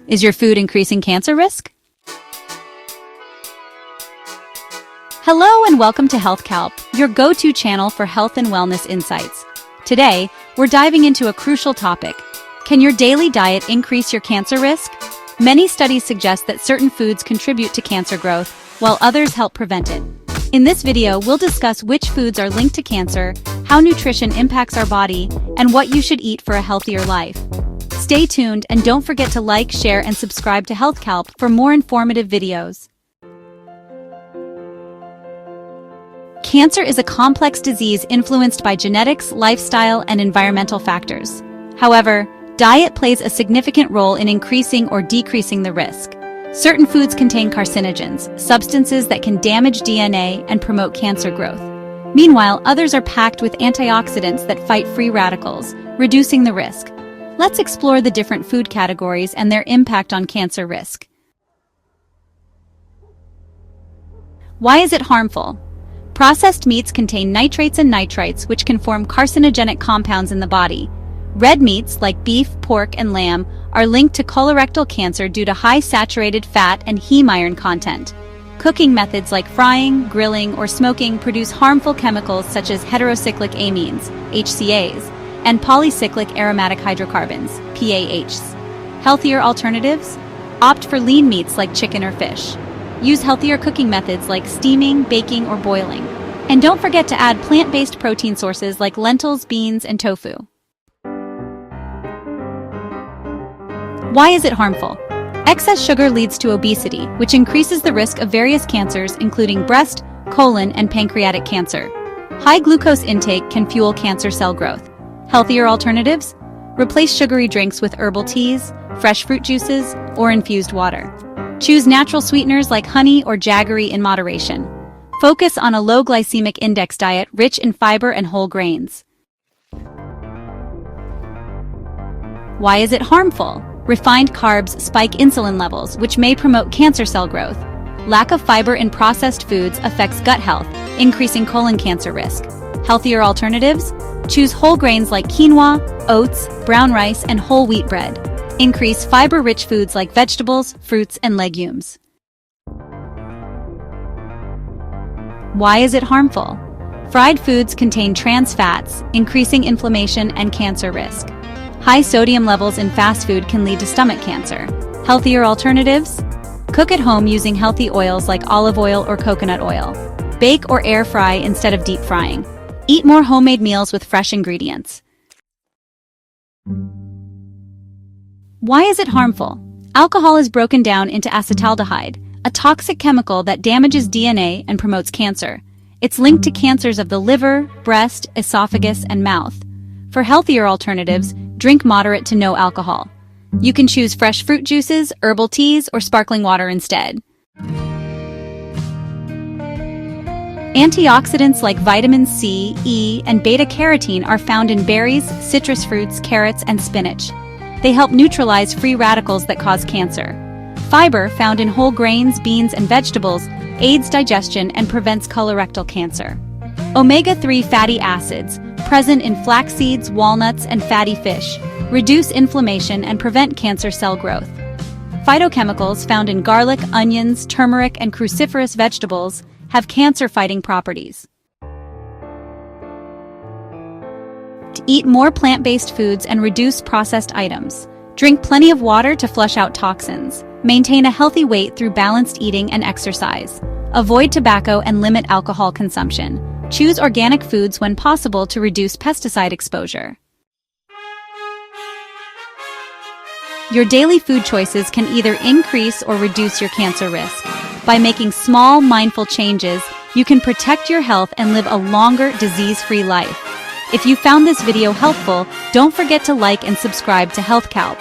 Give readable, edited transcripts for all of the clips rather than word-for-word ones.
Is your food increasing cancer risk? Hello and welcome to Health Kalp, your go-to channel for health and wellness insights. Today, we're diving into a crucial topic. Can your daily diet increase your cancer risk? Many studies suggest that certain foods contribute to cancer growth, while others help prevent it. In this video, we'll discuss which foods are linked to cancer, how nutrition impacts our body, and what you should eat for a healthier life. Stay tuned and don't forget to like, share, and subscribe to Health Kalp for more informative videos. Cancer is a complex disease influenced by genetics, lifestyle, and environmental factors. However, diet plays a significant role in increasing or decreasing the risk. Certain foods contain carcinogens, substances that can damage DNA and promote cancer growth. Meanwhile, others are packed with antioxidants that fight free radicals, reducing the risk. Let's explore the different food categories and their impact on cancer risk. Why is it harmful? Processed meats contain nitrates and nitrites, which can form carcinogenic compounds in the body. Red meats, like beef, pork, and lamb, are linked to colorectal cancer due to high saturated fat and heme iron content. Cooking methods like frying, grilling, or smoking produce harmful chemicals such as heterocyclic amines, HCAs, and polycyclic aromatic hydrocarbons, PAHs. Healthier alternatives? Opt for lean meats like chicken or fish. Use healthier cooking methods like steaming, baking, or boiling. And don't forget to add plant-based protein sources like lentils, beans, and tofu. Why is it harmful? Excess sugar leads to obesity, which increases the risk of various cancers including breast, colon, and pancreatic cancer. High glucose intake can fuel cancer cell growth. Healthier alternatives? Replace sugary drinks with herbal teas, fresh fruit juices, or infused water. Choose natural sweeteners like honey or jaggery in moderation. Focus on a low glycemic index diet rich in fiber and whole grains. Why is it harmful? Refined carbs spike insulin levels, which may promote cancer cell growth. Lack of fiber in processed foods affects gut health, increasing colon cancer risk. Healthier alternatives? Choose whole grains like quinoa, oats, brown rice, and whole wheat bread. Increase fiber-rich foods like vegetables, fruits, and legumes. Why is it harmful? Fried foods contain trans fats, increasing inflammation and cancer risk. High sodium levels in fast food can lead to stomach cancer. Healthier alternatives? Cook at home using healthy oils like olive oil or coconut oil. Bake or air fry instead of deep frying. Eat more homemade meals with fresh ingredients. Why is it harmful? Alcohol is broken down into acetaldehyde, a toxic chemical that damages DNA and promotes cancer. It's linked to cancers of the liver, breast, esophagus, and mouth. For healthier alternatives, drink moderate to no alcohol. You can choose fresh fruit juices, herbal teas, or sparkling water instead. Antioxidants like vitamins C, E, and beta-carotene are found in berries, citrus fruits, carrots, and spinach. They help neutralize free radicals that cause cancer. Fiber, found in whole grains, beans, and vegetables, aids digestion and prevents colorectal cancer. Omega-3 fatty acids, present in flax seeds, walnuts, and fatty fish, reduce inflammation and prevent cancer cell growth. Phytochemicals found in garlic, onions, turmeric, and cruciferous vegetables have cancer-fighting properties. To eat more plant-based foods and reduce processed items. Drink plenty of water to flush out toxins. Maintain a healthy weight through balanced eating and exercise. Avoid tobacco and limit alcohol consumption. Choose organic foods when possible to reduce pesticide exposure. Your daily food choices can either increase or reduce your cancer risk. By making small, mindful changes, you can protect your health and live a longer, disease-free life. If you found this video helpful, don't forget to like and subscribe to Health Kalp.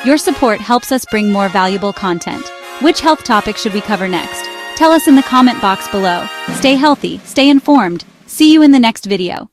Your support helps us bring more valuable content. Which health topic should we cover next? Tell us in the comment box below. Stay healthy, stay informed. See you in the next video.